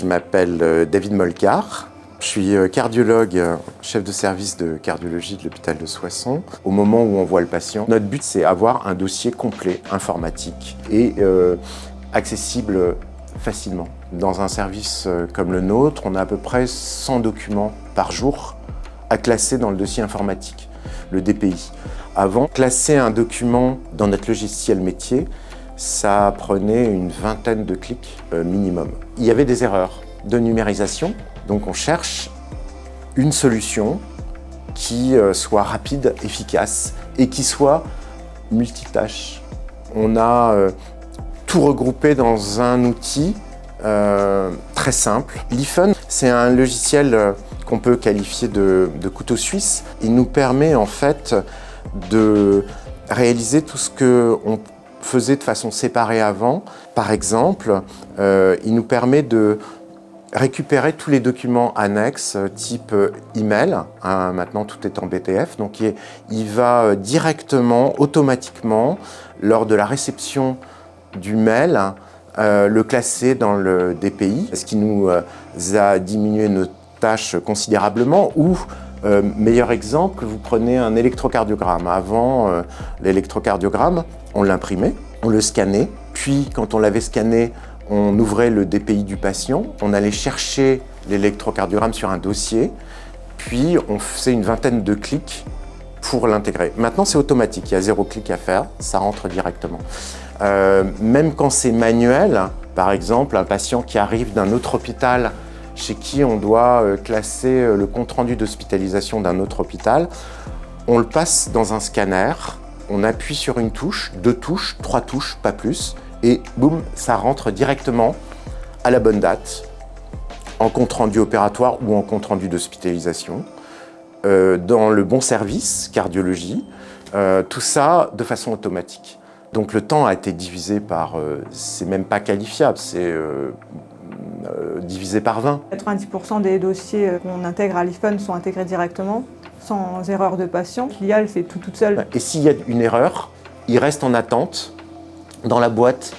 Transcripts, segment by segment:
Je m'appelle David Molcar. Je suis cardiologue, chef de service de cardiologie de l'hôpital de Soissons. Au moment où on voit le patient, notre but c'est avoir un dossier complet informatique et accessible facilement. Dans un service comme le nôtre, on a à peu près 100 documents par jour à classer dans le dossier informatique, le DPI. Avant, classer un document dans notre logiciel métier, ça prenait une vingtaine de clics minimum. Il y avait des erreurs de numérisation, donc on cherche une solution qui soit rapide, efficace et qui soit multitâche. On a tout regroupé dans un outil très simple. l'iPhone, c'est un logiciel qu'on peut qualifier de couteau suisse. Il nous permet en fait de réaliser tout ce qu'on faisait de façon séparée avant. Par exemple, il nous permet de récupérer tous les documents annexes type email. Maintenant, tout est en BTF. Donc, il va directement, automatiquement, lors de la réception du mail, le classer dans le DPI, ce qui nous a diminué nos tâches considérablement. Ou, meilleur exemple, vous prenez un électrocardiogramme. Avant, l'électrocardiogramme, on l'imprimait, on le scannait, puis quand on l'avait scanné, on ouvrait le DPI du patient, on allait chercher l'électrocardiogramme sur un dossier, puis on faisait une vingtaine de clics pour l'intégrer. Maintenant, c'est automatique, il y a 0 clic à faire, ça rentre directement. Même quand c'est manuel, par exemple, un patient qui arrive d'un autre hôpital chez qui on doit classer le compte-rendu d'hospitalisation d'un autre hôpital, on le passe dans un scanner, on appuie sur une touche, 2 touches, 3 touches, pas plus, et boum, ça rentre directement à la bonne date, en compte-rendu opératoire ou en compte-rendu d'hospitalisation, dans le bon service, cardiologie, tout ça de façon automatique. Donc le temps a été divisé par, c'est même pas qualifiable, c'est divisé par 20. 90% des dossiers qu'on intègre à l'iPhone sont intégrés directement, sans erreur de patient. L'IAL, c'est tout toute seule. Et s'il y a une erreur, il reste en attente dans la boîte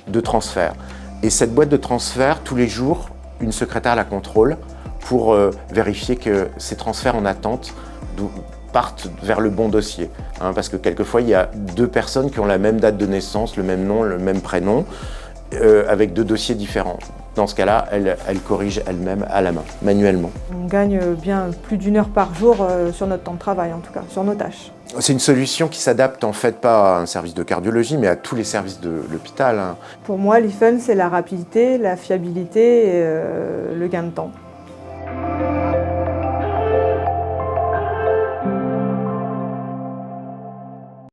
de transfert. Et cette boîte de transfert, tous les jours, une secrétaire la contrôle pour vérifier que ces transferts en attente partent vers le bon dossier. Parce que quelquefois, il y a 2 personnes qui ont la même date de naissance, le même nom, le même prénom, avec 2 dossiers différents. Dans ce cas-là, elle corrige elle-même à la main, manuellement. On gagne bien plus d'1 heure par jour sur notre temps de travail, en tout cas, sur nos tâches. C'est une solution qui s'adapte en fait pas à un service de cardiologie, mais à tous les services de l'hôpital. Pour moi, l'iPhone, c'est la rapidité, la fiabilité et le gain de temps.